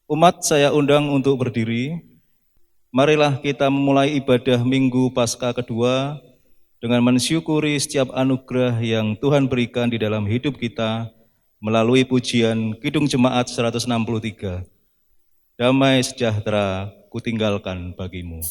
Umat saya undang untuk berdiri. Marilah kita memulai ibadah Minggu Paskah kedua dengan mensyukuri setiap anugerah yang Tuhan berikan di dalam hidup kita melalui pujian Kidung Jemaat 163. Damai sejahtera kutinggalkan bagimu.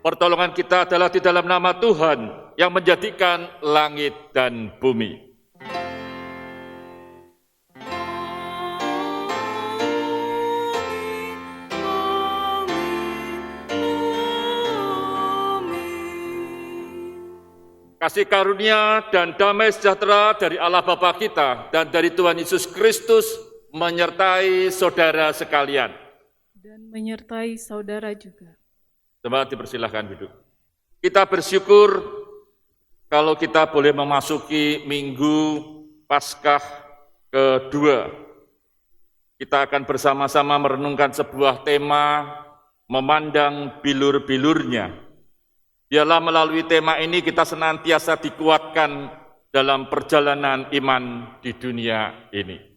Pertolongan kita adalah di dalam nama Tuhan yang menjadikan langit dan bumi. Kasih karunia dan damai sejahtera dari Allah Bapa kita dan dari Tuhan Yesus Kristus menyertai saudara sekalian. Dan menyertai saudara juga. Jemaat dipersilahkan duduk. Kita bersyukur kalau kita boleh memasuki Minggu Paskah kedua. Kita akan bersama-sama merenungkan sebuah tema, memandang bilur-bilurnya. Biarlah melalui tema ini kita senantiasa dikuatkan dalam perjalanan iman di dunia ini.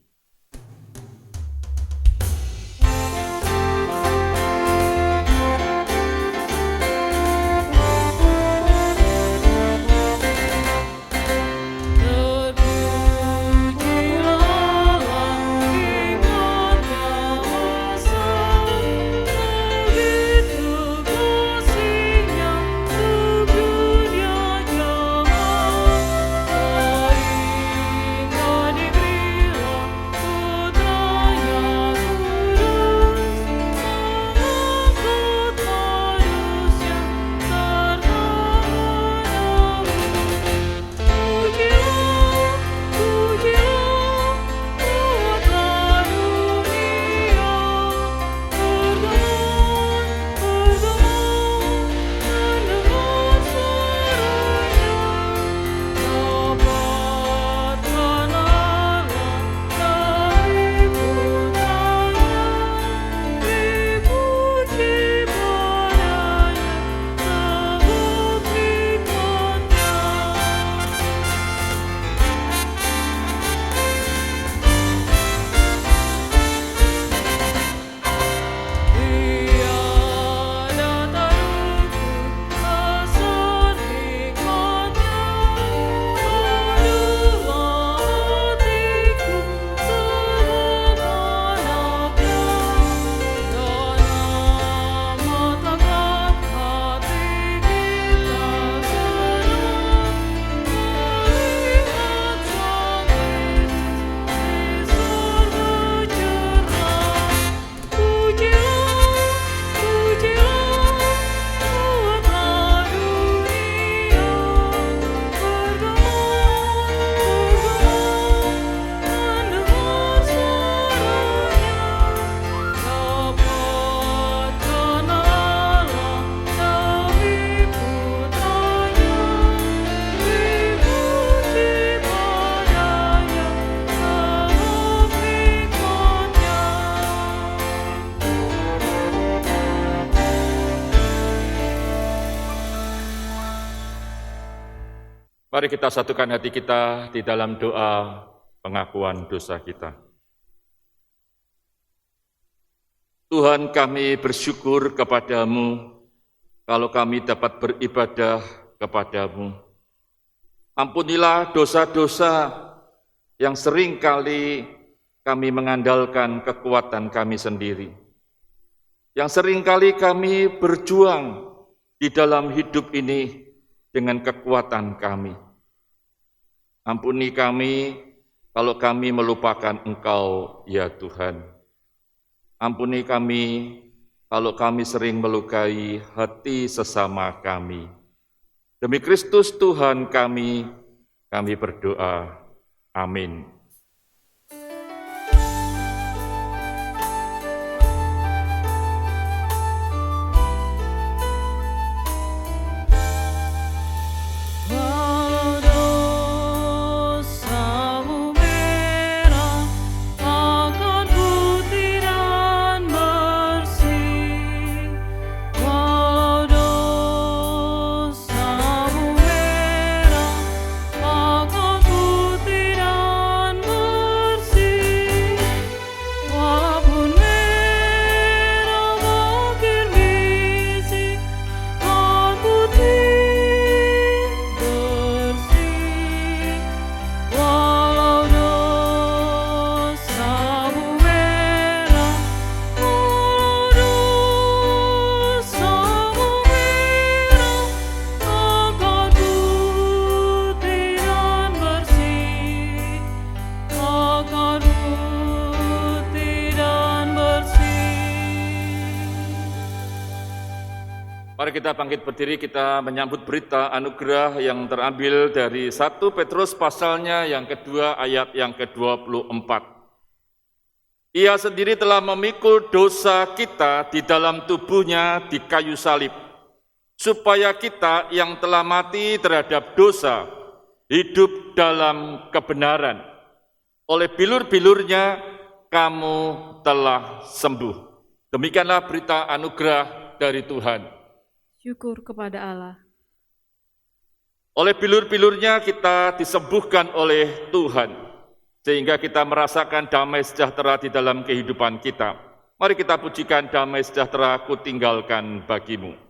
Mari kita satukan hati kita di dalam doa pengakuan dosa kita. Tuhan, kami bersyukur kepadamu kalau kami dapat beribadah kepadamu. Ampunilah dosa-dosa yang sering kali kami mengandalkan kekuatan kami sendiri. Yang sering kali kami berjuang di dalam hidup ini dengan kekuatan kami. Ampuni kami kalau kami melupakan Engkau, ya Tuhan. Ampuni kami kalau kami sering melukai hati sesama kami. Demi Kristus Tuhan kami berdoa. Amin. Mari kita bangkit berdiri, kita menyambut berita anugerah yang terambil dari 1 Petrus pasalnya yang kedua ayat yang ke-24. Ia sendiri telah memikul dosa kita di dalam tubuhnya di kayu salib, supaya kita yang telah mati terhadap dosa hidup dalam kebenaran. Oleh bilur-bilurnya kamu telah sembuh. Demikianlah berita anugerah dari Tuhan. Syukur kepada Allah. Oleh bilur-bilurnya kita disembuhkan oleh Tuhan, sehingga kita merasakan damai sejahtera di dalam kehidupan kita. Mari kita pujikan damai sejahtera ku tinggalkan bagimu.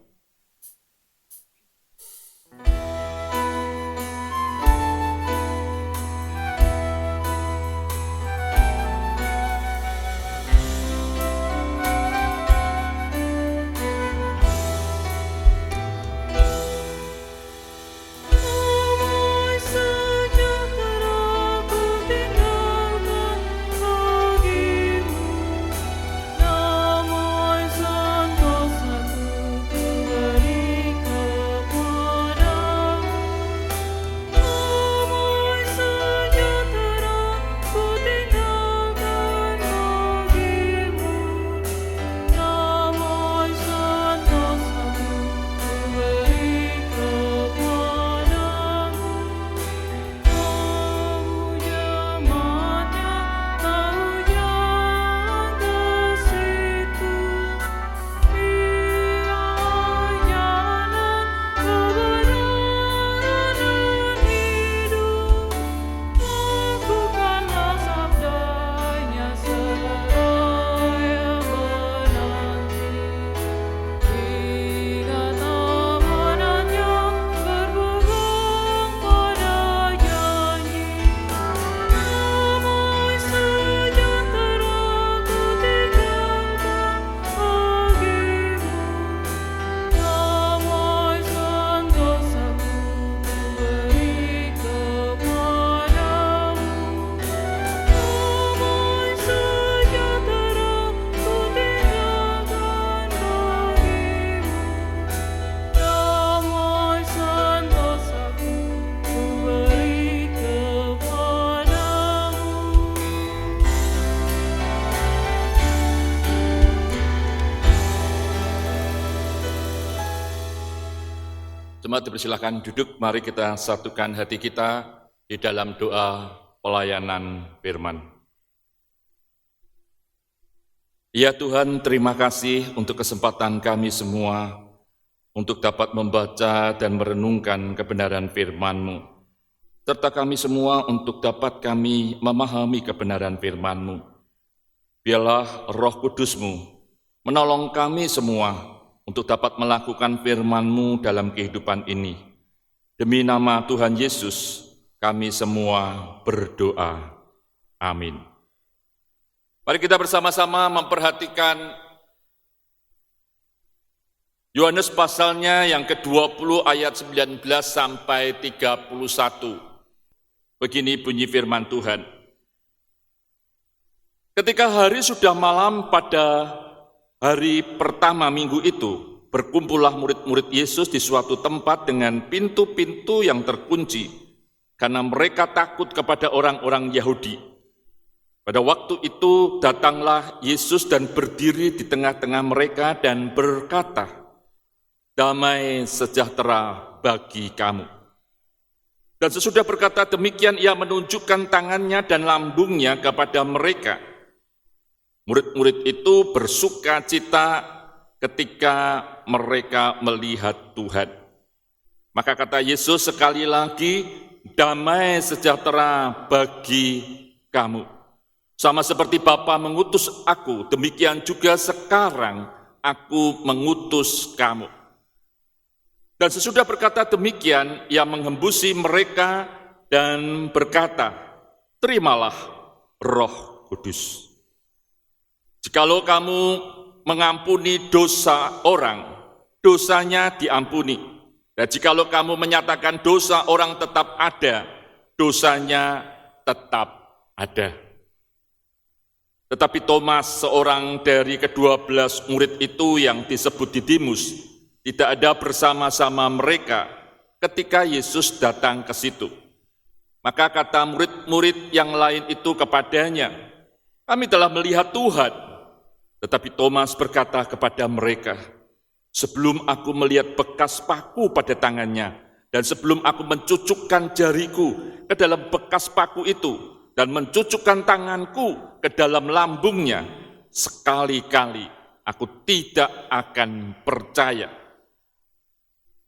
Jemaat dipersilakan duduk, mari kita satukan hati kita di dalam doa pelayanan firman. Ya Tuhan, terima kasih untuk kesempatan kami semua untuk dapat membaca dan merenungkan kebenaran firman-Mu. serta kami semua untuk dapat kami memahami kebenaran firman-Mu. Biarlah Roh Kudus-Mu menolong kami semua untuk dapat melakukan firman-Mu dalam kehidupan ini. Demi nama Tuhan Yesus, kami semua berdoa. Amin. Mari kita bersama-sama memperhatikan Yohanes pasalnya yang ke-20 ayat 19 sampai 31. Begini bunyi firman Tuhan. Ketika hari sudah malam pada hari pertama minggu itu, berkumpullah murid-murid Yesus di suatu tempat dengan pintu-pintu yang terkunci, karena mereka takut kepada orang-orang Yahudi. Pada waktu itu datanglah Yesus dan berdiri di tengah-tengah mereka dan berkata, "Damai sejahtera bagi kamu." Dan sesudah berkata demikian, ia menunjukkan tangannya dan lambungnya kepada mereka. Murid-murid itu bersuka cita ketika mereka melihat Tuhan. Maka kata Yesus sekali lagi, "Damai sejahtera bagi kamu. Sama seperti Bapa mengutus aku, demikian juga sekarang aku mengutus kamu." Dan sesudah berkata demikian, ia menghembusi mereka dan berkata, "Terimalah Roh Kudus. Jikalau kamu mengampuni dosa orang, dosanya diampuni. Dan jikalau kamu menyatakan dosa orang tetap ada, dosanya tetap ada." Tetapi Thomas, seorang dari ke-12 murid itu yang disebut Didimus, tidak ada bersama-sama mereka ketika Yesus datang ke situ. Maka kata murid-murid yang lain itu kepadanya, "Kami telah melihat Tuhan." Tetapi Thomas berkata kepada mereka, "Sebelum aku melihat bekas paku pada tangannya, dan sebelum aku mencucukkan jariku ke dalam bekas paku itu, dan mencucukkan tanganku ke dalam lambungnya, sekali-kali aku tidak akan percaya."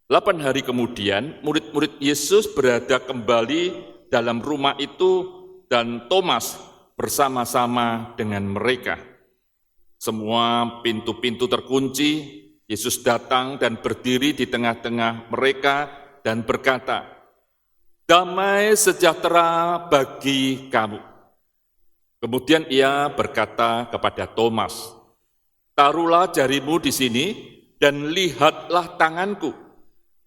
8 hari kemudian, murid-murid Yesus berada kembali dalam rumah itu dan Thomas bersama-sama dengan mereka. Semua pintu-pintu terkunci, Yesus datang dan berdiri di tengah-tengah mereka dan berkata, "Damai sejahtera bagi kamu." Kemudian ia berkata kepada Thomas, "Taruhlah jarimu di sini dan lihatlah tanganku.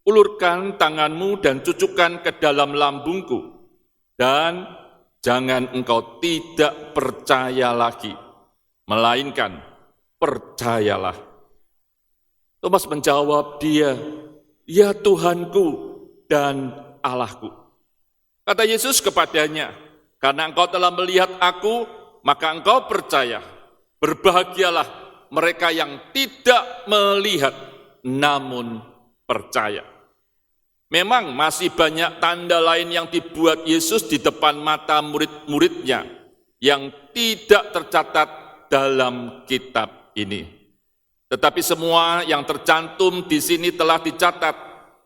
Ulurkan tanganmu dan cucukkan ke dalam lambungku, dan jangan engkau tidak percaya lagi, melainkan percayalah." Thomas menjawab dia, "Ya Tuhanku dan Allahku." Kata Yesus kepadanya, "Karena engkau telah melihat aku, maka engkau percaya. Berbahagialah mereka yang tidak melihat, namun percaya." Memang masih banyak tanda lain yang dibuat Yesus di depan mata murid-muridnya yang tidak tercatat dalam kitab ini. Tetapi semua yang tercantum di sini telah dicatat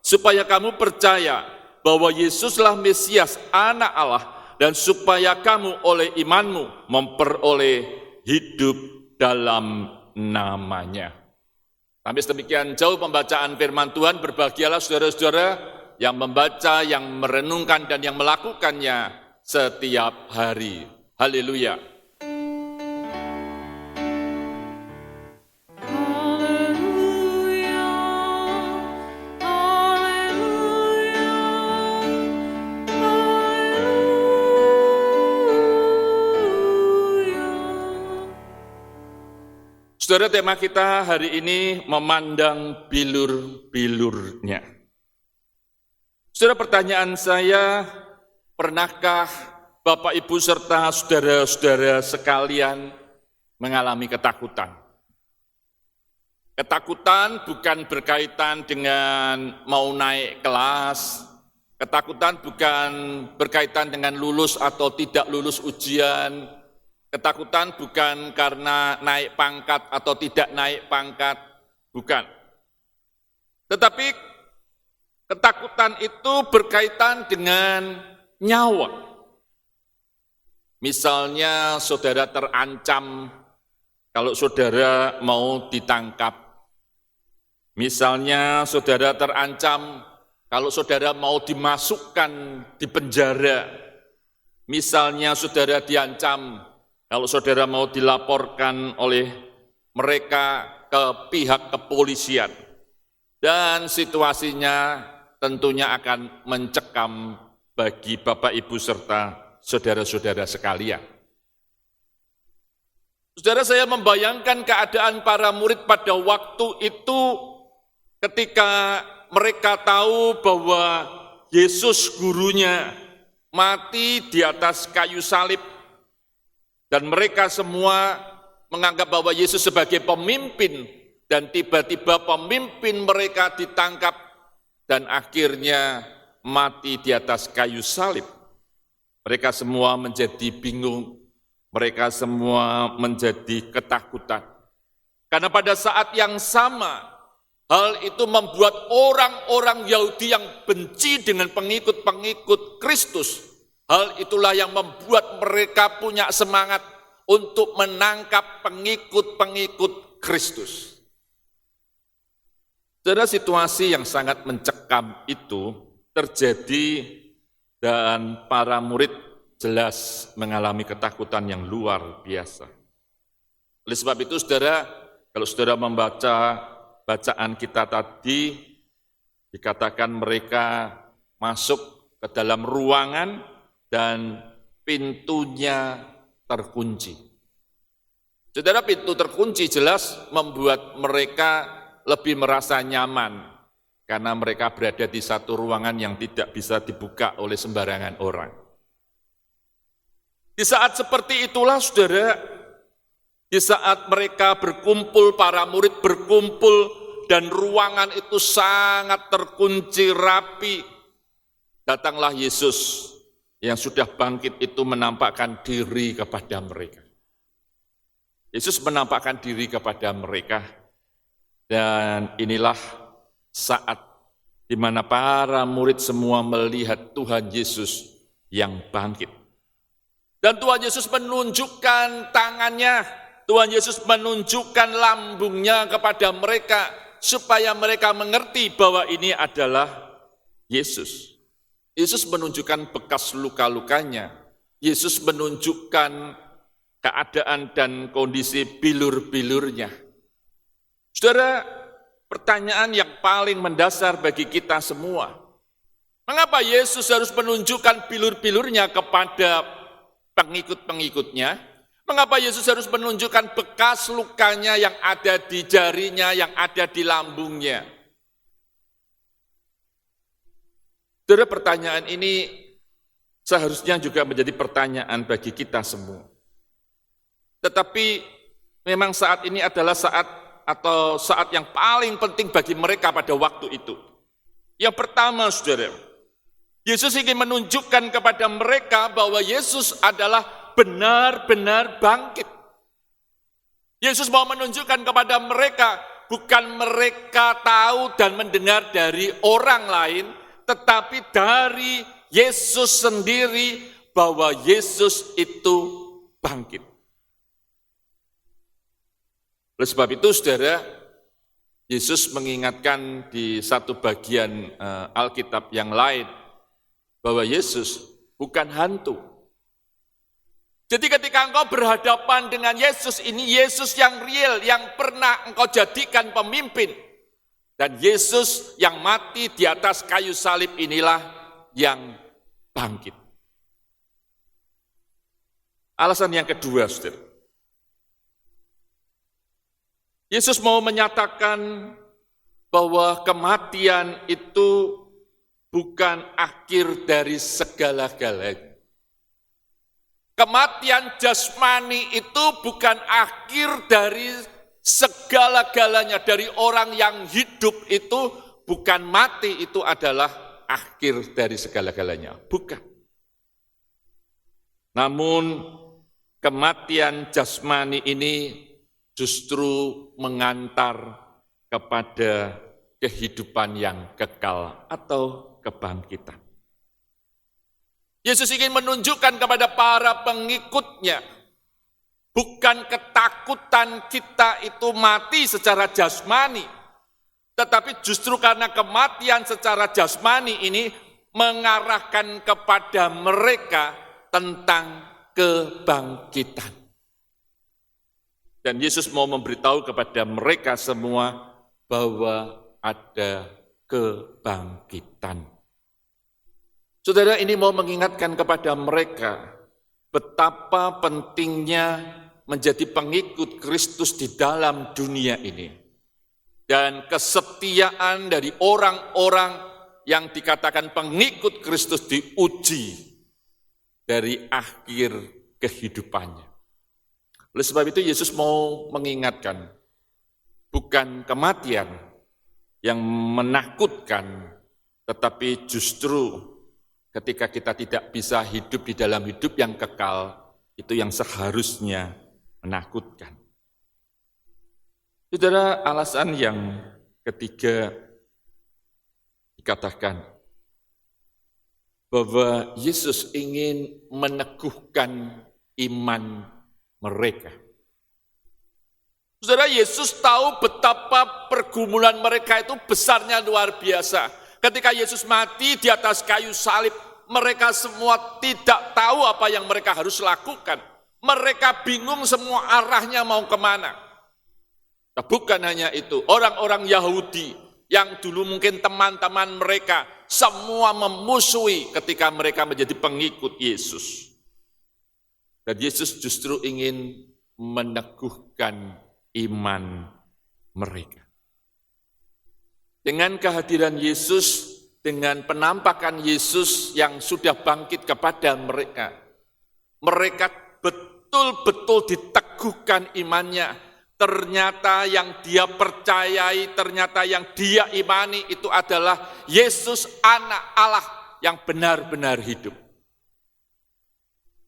supaya kamu percaya bahwa Yesuslah Mesias, Anak Allah, dan supaya kamu oleh imanmu memperoleh hidup dalam namanya. Sampai sedemikian jauh pembacaan firman Tuhan. Berbahagialah saudara-saudara yang membaca, yang merenungkan, dan yang melakukannya setiap hari. Haleluya. Haleluya, haleluya, haleluya. Saudara, tema kita hari ini memandang bilur-bilurnya. Saudara, pertanyaan saya, pernahkah Bapak, Ibu, serta saudara-saudara sekalian mengalami ketakutan? Ketakutan bukan berkaitan dengan mau naik kelas, ketakutan bukan berkaitan dengan lulus atau tidak lulus ujian, ketakutan bukan karena naik pangkat atau tidak naik pangkat, bukan. Tetapi ketakutan itu berkaitan dengan nyawa. Misalnya saudara terancam kalau saudara mau ditangkap. Misalnya saudara terancam kalau saudara mau dimasukkan di penjara. Misalnya saudara diancam kalau saudara mau dilaporkan oleh mereka ke pihak kepolisian. Dan situasinya tentunya akan mencekam bagi Bapak, Ibu, serta saudara-saudara sekalian. Saudara, saya membayangkan keadaan para murid pada waktu itu ketika mereka tahu bahwa Yesus gurunya mati di atas kayu salib dan mereka semua menganggap bahwa Yesus sebagai pemimpin dan tiba-tiba pemimpin mereka ditangkap dan akhirnya mati di atas kayu salib. Mereka semua menjadi bingung, mereka semua menjadi ketakutan. Karena pada saat yang sama, hal itu membuat orang-orang Yahudi yang benci dengan pengikut-pengikut Kristus, hal itulah yang membuat mereka punya semangat untuk menangkap pengikut-pengikut Kristus. Saudara, situasi yang sangat mencekam itu terjadi dan para murid jelas mengalami ketakutan yang luar biasa. Oleh sebab itu, saudara, kalau saudara membaca bacaan kita tadi, dikatakan mereka masuk ke dalam ruangan dan pintunya terkunci. Saudara, pintu terkunci jelas membuat mereka lebih merasa nyaman karena mereka berada di satu ruangan yang tidak bisa dibuka oleh sembarangan orang. Di saat seperti itulah, saudara, di saat mereka berkumpul, para murid berkumpul dan ruangan itu sangat terkunci rapi, datanglah Yesus yang sudah bangkit itu menampakkan diri kepada mereka. Yesus menampakkan diri kepada mereka. Dan inilah saat di mana para murid semua melihat Tuhan Yesus yang bangkit. Dan Tuhan Yesus menunjukkan tangannya, Tuhan Yesus menunjukkan lambungnya kepada mereka, supaya mereka mengerti bahwa ini adalah Yesus. Yesus menunjukkan bekas luka-lukanya, Yesus menunjukkan keadaan dan kondisi bilur-bilurnya. Saudara, pertanyaan yang paling mendasar bagi kita semua, mengapa Yesus harus menunjukkan bilur-bilurnya kepada pengikut-pengikutnya? Mengapa Yesus harus menunjukkan bekas lukanya yang ada di jarinya, yang ada di lambungnya? Saudara, pertanyaan ini seharusnya juga menjadi pertanyaan bagi kita semua. Tetapi memang saat ini adalah saat yang paling penting bagi mereka pada waktu itu. Yang pertama, saudara, Yesus ingin menunjukkan kepada mereka bahwa Yesus adalah benar-benar bangkit. Yesus mau menunjukkan kepada mereka, bukan mereka tahu dan mendengar dari orang lain, tetapi dari Yesus sendiri bahwa Yesus itu bangkit. Oleh sebab itu, saudara, Yesus mengingatkan di satu bagian Alkitab yang lain bahwa Yesus bukan hantu. Jadi ketika engkau berhadapan dengan Yesus, ini Yesus yang real, yang pernah engkau jadikan pemimpin. Dan Yesus yang mati di atas kayu salib inilah yang bangkit. Alasan yang kedua, saudara, Yesus mau menyatakan bahwa kematian itu bukan akhir dari segala-galanya. Kematian jasmani itu bukan akhir dari segala-galanya. Dari orang yang hidup itu bukan mati itu adalah akhir dari segala-galanya. Bukan. Namun kematian jasmani ini justru mengantar kepada kehidupan yang kekal atau kebangkitan. Yesus ingin menunjukkan kepada para pengikutnya, bukan ketakutan kita itu mati secara jasmani, tetapi justru karena kematian secara jasmani ini mengarahkan kepada mereka tentang kebangkitan. Dan Yesus mau memberitahu kepada mereka semua bahwa ada kebangkitan. Saudara, ini mau mengingatkan kepada mereka betapa pentingnya menjadi pengikut Kristus di dalam dunia ini. Dan kesetiaan dari orang-orang yang dikatakan pengikut Kristus diuji dari akhir kehidupannya. Oleh sebab itu Yesus mau mengingatkan, bukan kematian yang menakutkan, tetapi justru ketika kita tidak bisa hidup di dalam hidup yang kekal, itu yang seharusnya menakutkan. Saudara, alasan yang ketiga dikatakan bahwa Yesus ingin meneguhkan iman mereka. Saudara, Yesus tahu betapa pergumulan mereka itu besarnya luar biasa. Ketika Yesus mati di atas kayu salib, mereka semua tidak tahu apa yang mereka harus lakukan. Mereka bingung semua arahnya mau kemana. Nah, bukan hanya itu, orang-orang Yahudi yang dulu mungkin teman-teman mereka, semua memusuhi ketika mereka menjadi pengikut Yesus. Dan Yesus justru ingin meneguhkan iman mereka. Dengan kehadiran Yesus, dengan penampakan Yesus yang sudah bangkit kepada mereka, mereka betul-betul diteguhkan imannya. Ternyata yang dia percayai, ternyata yang dia imani itu adalah Yesus anak Allah yang benar-benar hidup.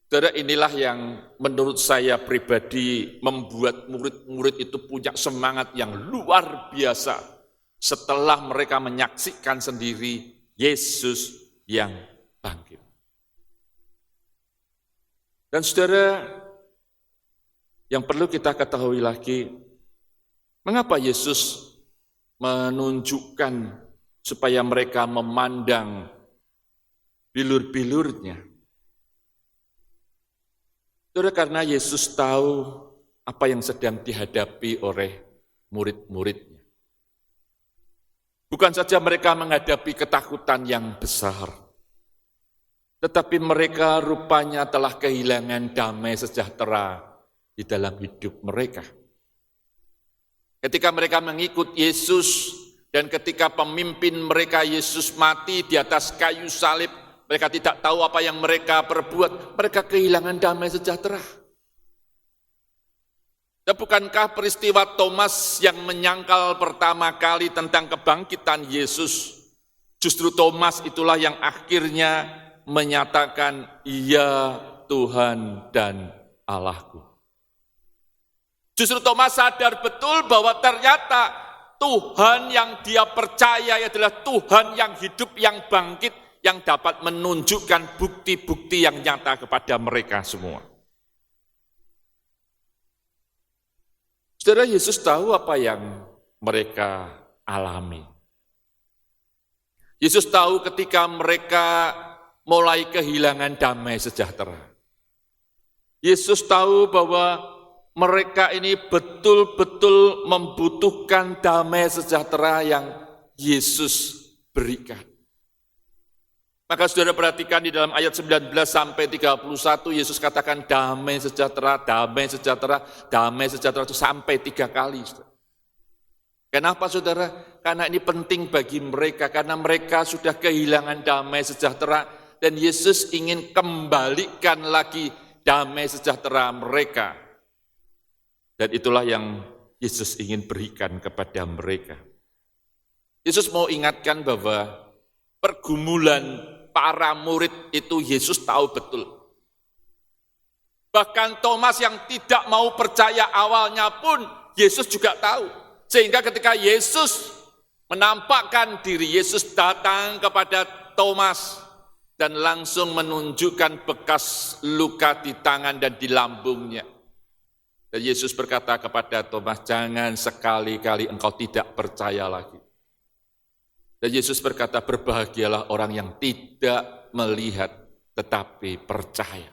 Saudara, inilah yang menurut saya pribadi membuat murid-murid itu punya semangat yang luar biasa setelah mereka menyaksikan sendiri Yesus yang bangkit. Dan saudara, yang perlu kita ketahui lagi, mengapa Yesus menunjukkan supaya mereka memandang bilur-bilurnya? Saudara, karena Yesus tahu apa yang sedang dihadapi oleh murid-muridnya. Bukan saja mereka menghadapi ketakutan yang besar, tetapi mereka rupanya telah kehilangan damai sejahtera di dalam hidup mereka. Ketika mereka mengikut Yesus dan ketika pemimpin mereka Yesus mati di atas kayu salib, mereka tidak tahu apa yang mereka perbuat, mereka kehilangan damai sejahtera. Dan bukankah peristiwa Thomas yang menyangkal pertama kali tentang kebangkitan Yesus, justru Thomas itulah yang akhirnya menyatakan, "Ya Tuhan dan Allahku." Justru Thomas sadar betul bahwa ternyata Tuhan yang dia percaya adalah Tuhan yang hidup, yang bangkit, yang dapat menunjukkan bukti-bukti yang nyata kepada mereka semua. Saudara, Yesus tahu apa yang mereka alami. Yesus tahu ketika mereka mulai kehilangan damai sejahtera. Yesus tahu bahwa mereka ini betul-betul membutuhkan damai sejahtera yang Yesus berikan. Maka saudara perhatikan di dalam ayat 19 sampai 31, Yesus katakan damai sejahtera, damai sejahtera, damai sejahtera itu sampai 3 kali. Kenapa saudara? Karena ini penting bagi mereka, karena mereka sudah kehilangan damai sejahtera dan Yesus ingin kembalikan lagi damai sejahtera mereka. Dan itulah yang Yesus ingin berikan kepada mereka. Yesus mau ingatkan bahwa pergumulan para murid itu Yesus tahu betul. Bahkan Thomas yang tidak mau percaya awalnya pun Yesus juga tahu. Sehingga ketika Yesus menampakkan diri, Yesus datang kepada Thomas. dan langsung menunjukkan bekas luka di tangan dan di lambungnya. Dan Yesus berkata kepada Thomas, jangan sekali-kali engkau tidak percaya lagi. Dan Yesus berkata, berbahagialah orang yang tidak melihat tetapi percaya.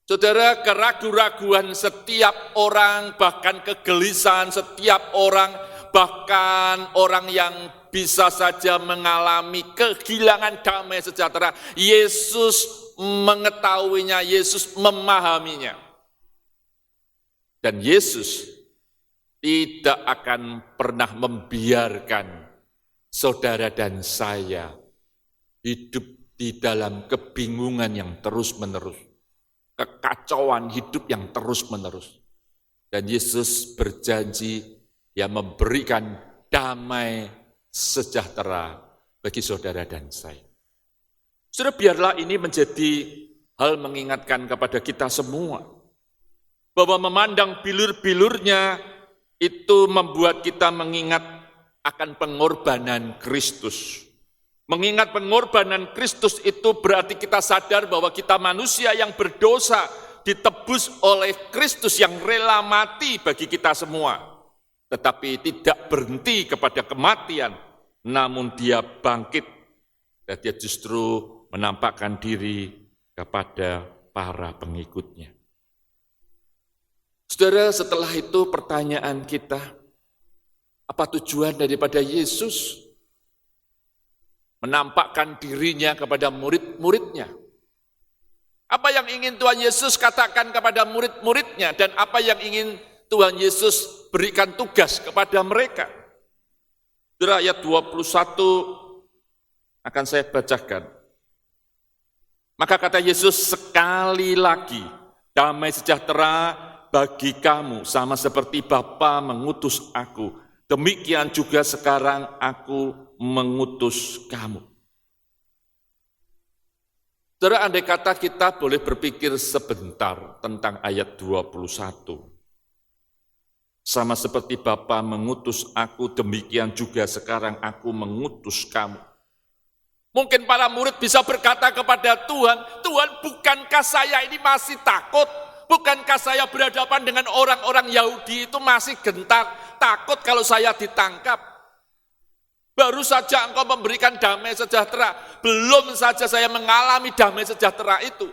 Saudara, keraguan-raguan setiap orang, bahkan kegelisahan setiap orang, bahkan orang yang bisa saja mengalami kehilangan damai sejahtera, Yesus mengetahuinya, Yesus memahaminya. Dan Yesus tidak akan pernah membiarkan saudara dan saya hidup di dalam kebingungan yang terus-menerus, kekacauan hidup yang terus-menerus. Dan Yesus berjanji yang memberikan damai sejahtera bagi saudara dan saya. Saudara, biarlah ini menjadi hal mengingatkan kepada kita semua, bahwa memandang bilur-bilurnya itu membuat kita mengingat akan pengorbanan Kristus. Mengingat pengorbanan Kristus itu berarti kita sadar bahwa kita manusia yang berdosa ditebus oleh Kristus yang rela mati bagi kita semua. Tetapi tidak berhenti kepada kematian, namun dia bangkit dan dia justru menampakkan diri kepada para pengikutnya. Saudara, setelah itu pertanyaan kita, apa tujuan daripada Yesus menampakkan dirinya kepada murid-muridnya? Apa yang ingin Tuhan Yesus katakan kepada murid-muridnya dan apa yang ingin Tuhan Yesus berikan tugas kepada mereka? Saudara, ayat 21 akan saya bacakan. Maka kata Yesus, sekali lagi damai sejahtera bagi kamu, sama seperti Bapa mengutus aku, demikian juga sekarang aku mengutus kamu. Saudara, andai kata kita boleh berpikir sebentar tentang ayat 21. Sama seperti Bapa mengutus aku, demikian juga sekarang aku mengutus kamu. Mungkin para murid bisa berkata kepada Tuhan, Tuhan, bukankah saya ini masih takut? Bukankah saya berhadapan dengan orang-orang Yahudi itu masih gentar, takut kalau saya ditangkap? Baru saja engkau memberikan damai sejahtera, belum saja saya mengalami damai sejahtera itu.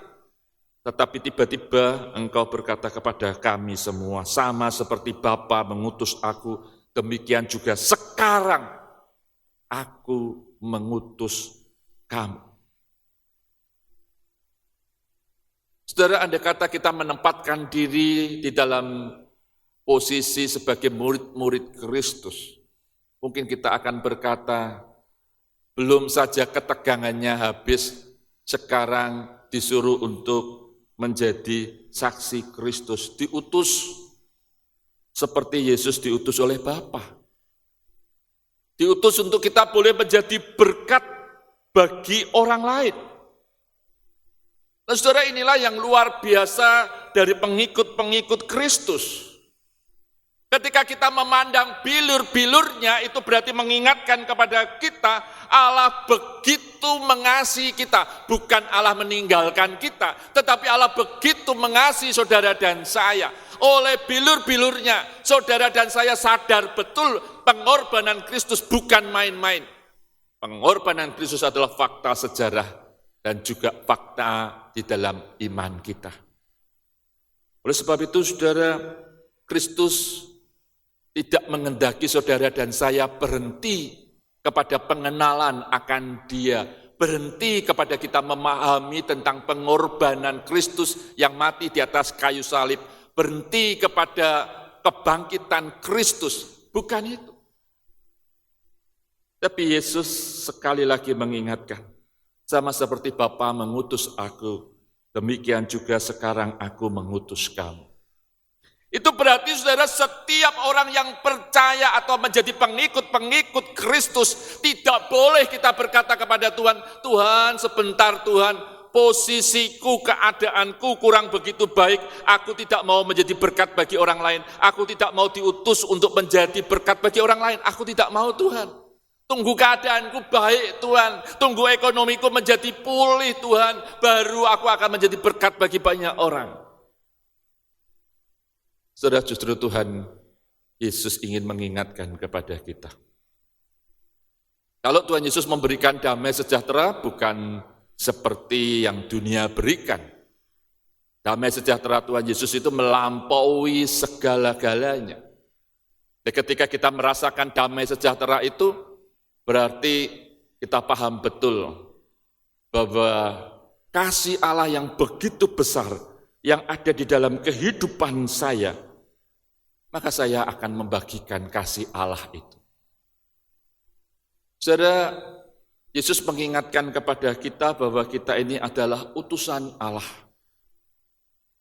Tetapi tiba-tiba engkau berkata kepada kami semua, sama seperti Bapa mengutus aku, demikian juga sekarang aku mengutus kamu. Saudara, andai kata kita menempatkan diri di dalam posisi sebagai murid-murid Kristus, mungkin kita akan berkata, belum saja ketegangannya habis, sekarang disuruh untuk menjadi saksi Kristus, diutus seperti Yesus diutus oleh Bapa. Diutus untuk kita boleh menjadi berkat bagi orang lain. Nah, saudara, inilah yang luar biasa dari pengikut-pengikut Kristus. Ketika kita memandang bilur-bilurnya, itu berarti mengingatkan kepada kita, Allah begitu mengasihi kita. Bukan Allah meninggalkan kita, tetapi Allah begitu mengasihi saudara dan saya. Oleh bilur-bilurnya, saudara dan saya sadar betul pengorbanan Kristus bukan main-main. Pengorbanan Kristus adalah fakta sejarah dan juga fakta di dalam iman kita. Oleh sebab itu, saudara, Kristus tidak mengendaki saudara dan saya berhenti kepada pengenalan akan Dia, berhenti kepada kita memahami tentang pengorbanan Kristus yang mati di atas kayu salib, berhenti kepada kebangkitan Kristus, bukan itu. Tapi Yesus sekali lagi mengingatkan, sama seperti Bapa mengutus aku, demikian juga sekarang aku mengutus kamu. Itu berarti, saudara, setiap orang yang percaya atau menjadi pengikut-pengikut Kristus, tidak boleh kita berkata kepada Tuhan, Tuhan sebentar Tuhan, posisiku, keadaanku kurang begitu baik, aku tidak mau menjadi berkat bagi orang lain, aku tidak mau diutus untuk menjadi berkat bagi orang lain, aku tidak mau Tuhan. Tunggu keadaanku baik Tuhan, tunggu ekonomiku menjadi pulih Tuhan, baru aku akan menjadi berkat bagi banyak orang. Saudara, justru Tuhan Yesus ingin mengingatkan kepada kita. Kalau Tuhan Yesus memberikan damai sejahtera bukan seperti yang dunia berikan. Damai sejahtera Tuhan Yesus itu melampaui segala-galanya. Ketika kita merasakan damai sejahtera itu, berarti kita paham betul bahwa kasih Allah yang begitu besar yang ada di dalam kehidupan saya, maka saya akan membagikan kasih Allah itu. Saudara, Yesus mengingatkan kepada kita bahwa kita ini adalah utusan Allah.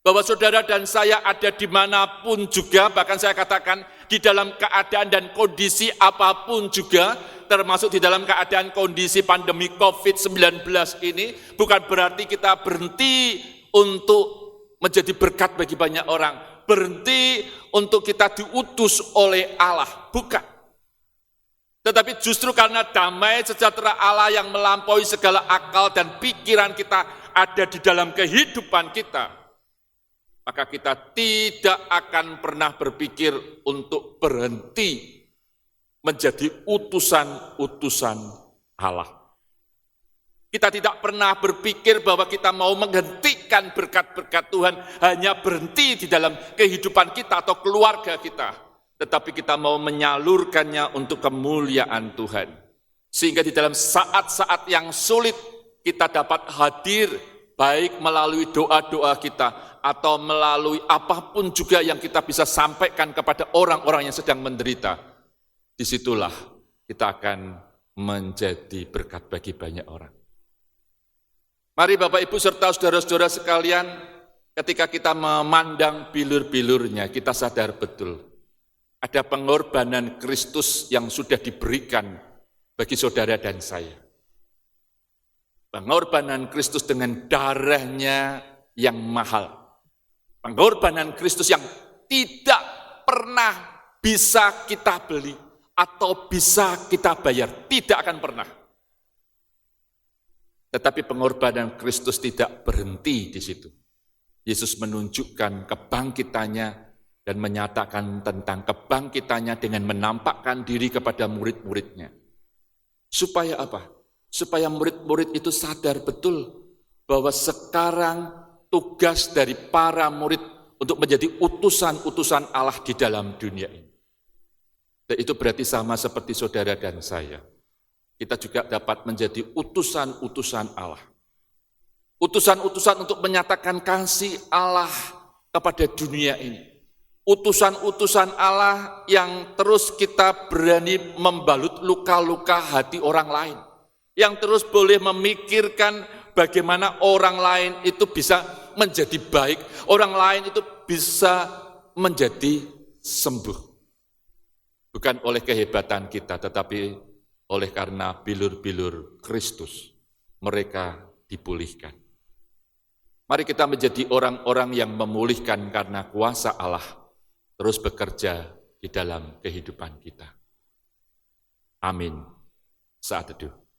Bahwa saudara dan saya ada dimanapun juga, bahkan saya katakan di dalam keadaan dan kondisi apapun juga, termasuk di dalam keadaan kondisi pandemi COVID-19 ini, bukan berarti kita berhenti untuk menjadi berkat bagi banyak orang, berhenti untuk kita diutus oleh Allah, bukan. Tetapi justru karena damai sejahtera Allah yang melampaui segala akal dan pikiran kita ada di dalam kehidupan kita, maka kita tidak akan pernah berpikir untuk berhenti menjadi utusan-utusan Allah. Kita tidak pernah berpikir bahwa kita mau menghentikan berkat-berkat Tuhan hanya berhenti di dalam kehidupan kita atau keluarga kita, tetapi kita mau menyalurkannya untuk kemuliaan Tuhan. Sehingga di dalam saat-saat yang sulit kita dapat hadir, baik melalui doa-doa kita atau melalui apapun juga yang kita bisa sampaikan kepada orang-orang yang sedang menderita. Disitulah kita akan menjadi berkat bagi banyak orang. Mari Bapak Ibu serta saudara-saudara sekalian, ketika kita memandang bilur-bilurnya, kita sadar betul ada pengorbanan Kristus yang sudah diberikan bagi saudara dan saya. Pengorbanan Kristus dengan darahnya yang mahal. Pengorbanan Kristus yang tidak pernah bisa kita beli atau bisa kita bayar, tidak akan pernah. Tetapi pengorbanan Kristus tidak berhenti di situ. Yesus menunjukkan kebangkitannya dan menyatakan tentang kebangkitannya dengan menampakkan diri kepada murid-muridnya. Supaya apa? Supaya murid-murid itu sadar betul bahwa sekarang tugas dari para murid untuk menjadi utusan-utusan Allah di dalam dunia ini. Dan itu berarti sama seperti saudara dan saya. Kita juga dapat menjadi utusan-utusan Allah. Utusan-utusan untuk menyatakan kasih Allah kepada dunia ini. Utusan-utusan Allah yang terus kita berani membalut luka-luka hati orang lain. Yang terus boleh memikirkan bagaimana orang lain itu bisa menjadi baik. Orang lain itu bisa menjadi sembuh. Bukan oleh kehebatan kita, tetapi oleh karena bilur-bilur Kristus, mereka dipulihkan. Mari kita menjadi orang-orang yang memulihkan karena kuasa Allah terus bekerja di dalam kehidupan kita. Amin. Saat teduh.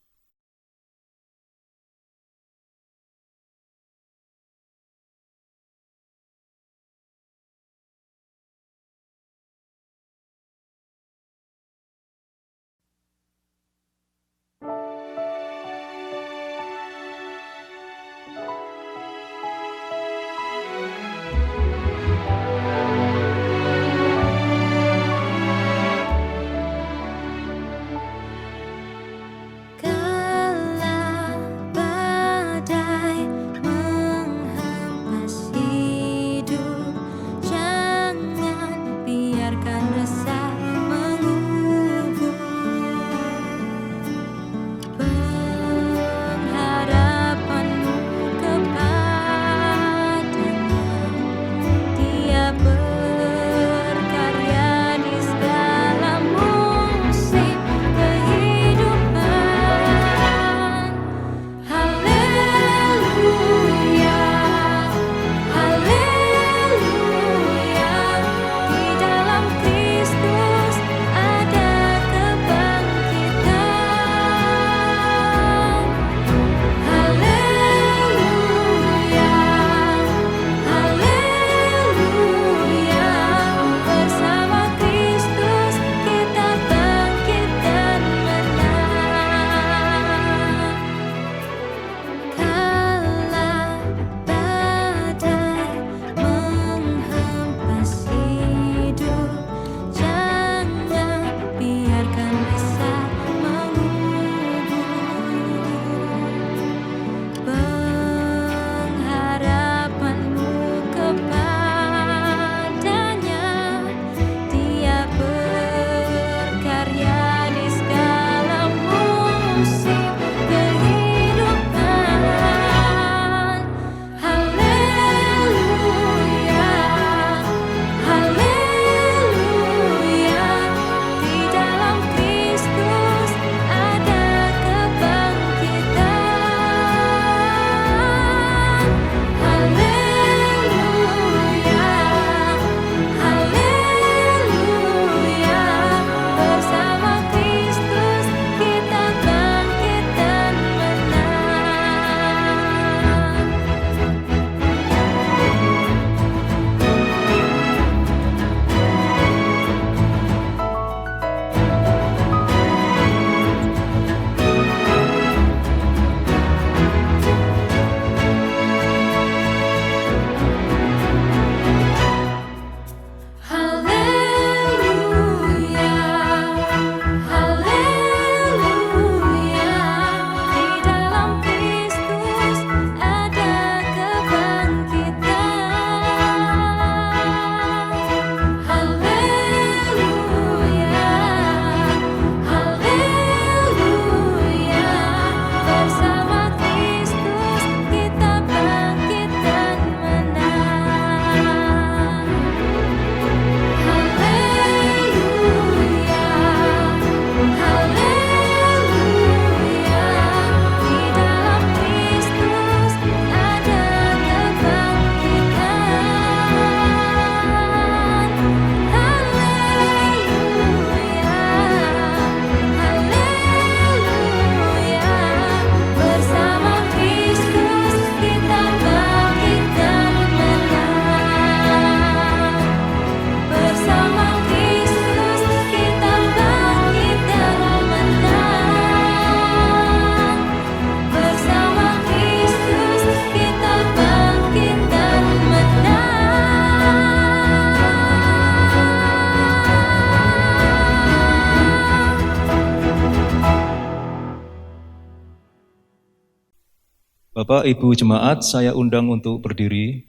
Bapak, Ibu Jemaat, saya undang untuk berdiri.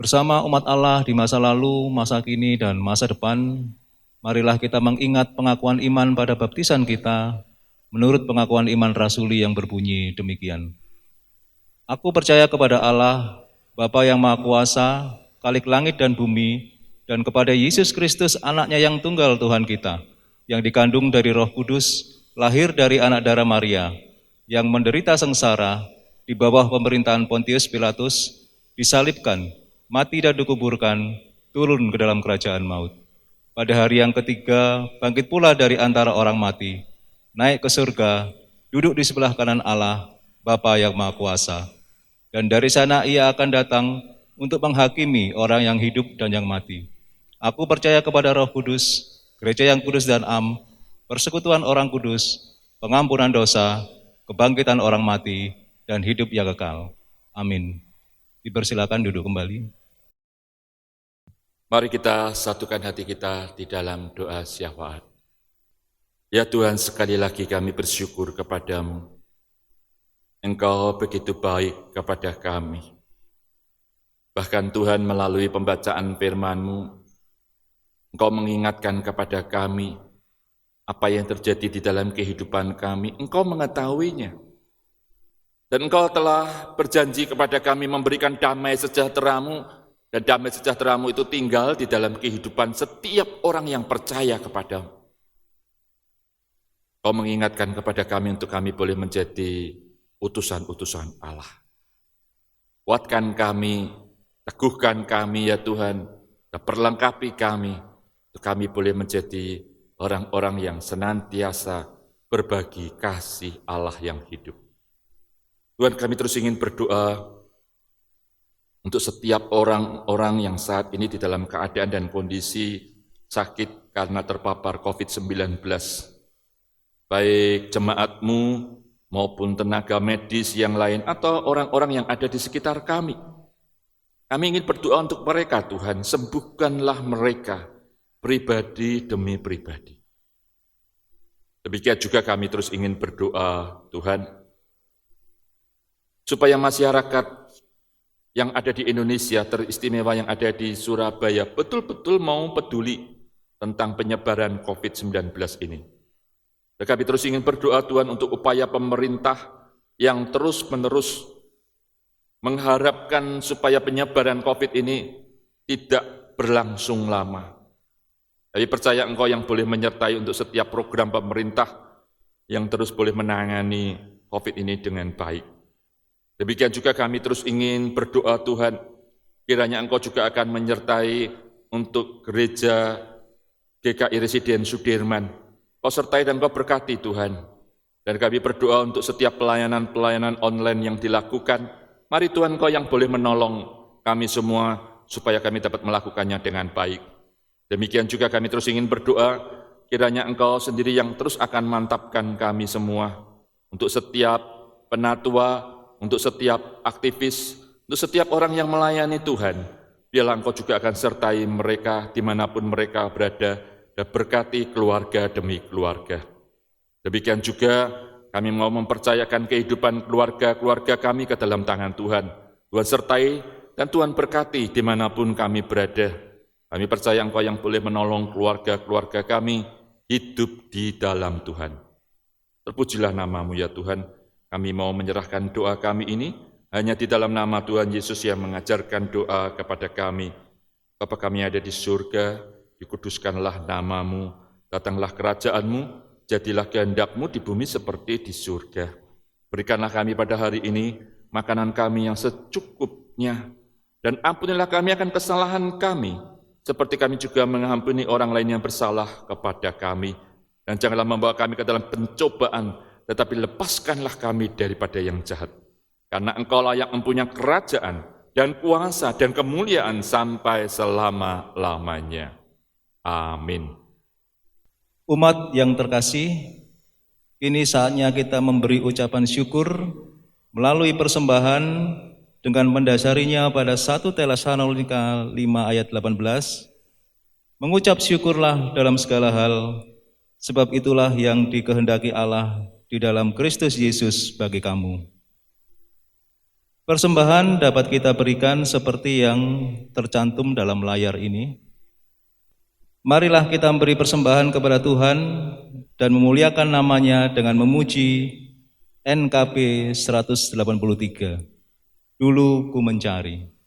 Bersama umat Allah di masa lalu, masa kini, dan masa depan, marilah kita mengingat pengakuan iman pada baptisan kita, menurut pengakuan iman rasuli yang berbunyi demikian. Aku percaya kepada Allah, Bapa yang Maha Kuasa, Khalik langit dan bumi, dan kepada Yesus Kristus, anaknya yang tunggal Tuhan kita, yang dikandung dari Roh Kudus, lahir dari anak darah Maria, yang menderita sengsara di bawah pemerintahan Pontius Pilatus, disalibkan, mati dan dikuburkan, turun ke dalam kerajaan maut. Pada hari yang ketiga, bangkit pula dari antara orang mati, naik ke surga, duduk di sebelah kanan Allah, Bapa yang Maha Kuasa. Dan dari sana ia akan datang untuk menghakimi orang yang hidup dan yang mati. Aku percaya kepada Roh Kudus, gereja yang kudus dan am, persekutuan orang kudus, pengampunan dosa, kebangkitan orang mati, dan hidup yang kekal. Amin. Dipersilakan duduk kembali. Mari kita satukan hati kita di dalam doa syafaat. Ya Tuhan, sekali lagi kami bersyukur kepadamu. Engkau begitu baik kepada kami. Bahkan Tuhan, melalui pembacaan firman-Mu, Engkau mengingatkan kepada kami apa yang terjadi di dalam kehidupan kami. Engkau mengetahuinya. Dan Engkau telah berjanji kepada kami memberikan damai sejahtera-Mu, dan damai sejahtera-Mu itu tinggal di dalam kehidupan setiap orang yang percaya kepadamu. Engkau mengingatkan kepada kami untuk kami boleh menjadi utusan-utusan Allah. Kuatkan kami, teguhkan kami ya Tuhan, dan perlengkapi kami, untuk kami boleh menjadi orang-orang yang senantiasa berbagi kasih Allah yang hidup. Tuhan, kami terus ingin berdoa untuk setiap orang-orang yang saat ini di dalam keadaan dan kondisi sakit karena terpapar COVID-19. Baik jemaat-Mu maupun tenaga medis yang lain atau orang-orang yang ada di sekitar kami. Kami ingin berdoa untuk mereka, Tuhan, sembuhkanlah mereka pribadi demi pribadi. Demikian juga kami terus ingin berdoa, Tuhan, supaya masyarakat yang ada di Indonesia, teristimewa yang ada di Surabaya, betul-betul mau peduli tentang penyebaran COVID-19 ini. Dan kami terus ingin berdoa, Tuhan, untuk upaya pemerintah yang terus-menerus mengharapkan supaya penyebaran COVID ini tidak berlangsung lama. Kami percaya Engkau yang boleh menyertai untuk setiap program pemerintah yang terus boleh menangani COVID ini dengan baik. Demikian juga kami terus ingin berdoa, Tuhan, kiranya Engkau juga akan menyertai untuk gereja GKI Residen Sudirman. Kau sertai dan Kau berkati, Tuhan. Dan kami berdoa untuk setiap pelayanan-pelayanan online yang dilakukan. Mari Tuhan, Kau yang boleh menolong kami semua supaya kami dapat melakukannya dengan baik. Demikian juga kami terus ingin berdoa, kiranya Engkau sendiri yang terus akan mantapkan kami semua untuk setiap penatua, untuk setiap aktivis, untuk setiap orang yang melayani Tuhan. Biarlah Engkau juga akan sertai mereka dimanapun mereka berada, dan berkati keluarga demi keluarga. Demikian juga kami mau mempercayakan kehidupan keluarga-keluarga kami ke dalam tangan Tuhan. Tuhan sertai dan Tuhan berkati dimanapun kami berada. Kami percaya Engkau yang boleh menolong keluarga-keluarga kami hidup di dalam Tuhan. Terpujilah nama-Mu ya Tuhan. Kami mau menyerahkan doa kami ini hanya di dalam nama Tuhan Yesus yang mengajarkan doa kepada kami. Bapa kami ada di surga, dikuduskanlah nama-Mu, datanglah kerajaan-Mu, jadilah kehendak-Mu di bumi seperti di surga. Berikanlah kami pada hari ini makanan kami yang secukupnya, dan ampunilah kami akan kesalahan kami, seperti kami juga mengampuni orang lain yang bersalah kepada kami. Dan janganlah membawa kami ke dalam pencobaan, tetapi lepaskanlah kami daripada yang jahat. Karena Engkaulah yang mempunyai kerajaan dan kuasa dan kemuliaan sampai selama-lamanya. Amin. Umat yang terkasih, kini saatnya kita memberi ucapan syukur melalui persembahan dengan mendasarinya pada 1 Tesalonika 5 ayat 18. Mengucap syukurlah dalam segala hal, sebab itulah yang dikehendaki Allah di dalam Kristus Yesus bagi kamu. Persembahan dapat kita berikan seperti yang tercantum dalam layar ini. Marilah kita memberi persembahan kepada Tuhan dan memuliakan namanya dengan memuji NKP 183. Dulu ku mencari.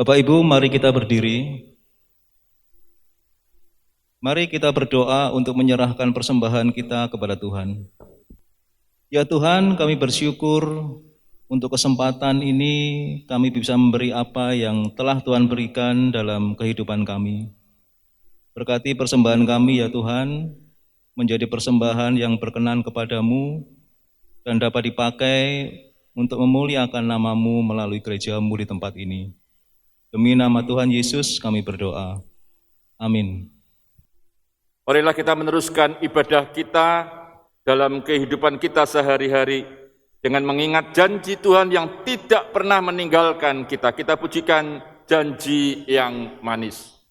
Bapak Ibu, mari kita berdiri. Mari kita berdoa untuk menyerahkan persembahan kita kepada Tuhan. Ya Tuhan, kami bersyukur untuk kesempatan ini kami bisa memberi apa yang telah Tuhan berikan dalam kehidupan kami. Berkati persembahan kami ya Tuhan, menjadi persembahan yang berkenan kepadamu dan dapat dipakai untuk memuliakan nama-Mu melalui gereja-Mu di tempat ini. Demi nama Tuhan Yesus kami berdoa. Amin. Marilah kita meneruskan ibadah kita dalam kehidupan kita sehari-hari dengan mengingat janji Tuhan yang tidak pernah meninggalkan kita. Kita pujikan janji yang manis.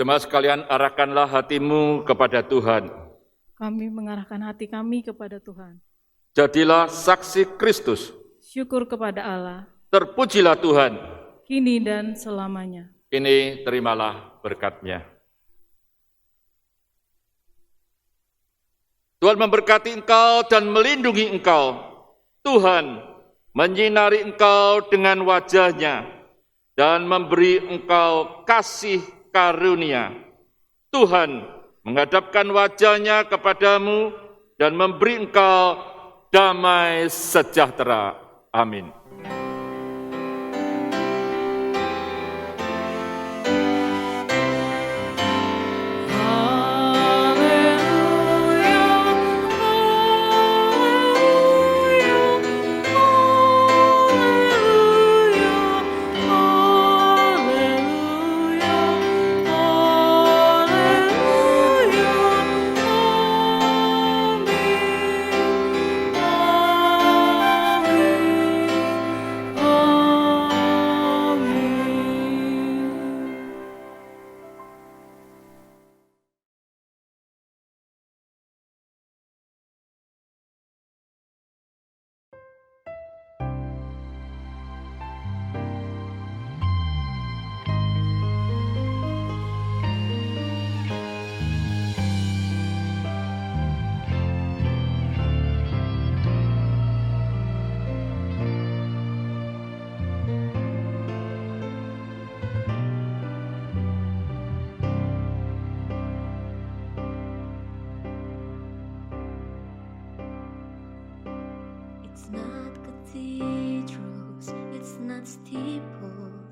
Jemaat sekalian, arahkanlah hatimu kepada Tuhan. Kami mengarahkan hati kami kepada Tuhan. Jadilah saksi Kristus. Syukur kepada Allah, Terpujilah Tuhan. kini dan selamanya. Ini terimalah berkat-Nya. Tuhan memberkati engkau dan melindungi engkau. Tuhan menyinari engkau dengan wajah-Nya dan memberi engkau kasih karunia. Tuhan menghadapkan wajah-Nya kepadamu dan memberi engkau damai sejahtera. Amin.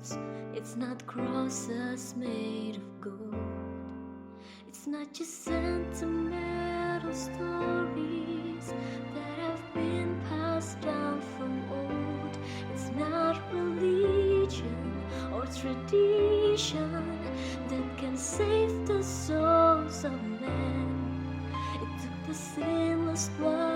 It's not crosses made of gold. It's not just sentimental stories that have been passed down from old. It's not religion or tradition that can save the souls of men. It took the sinless blood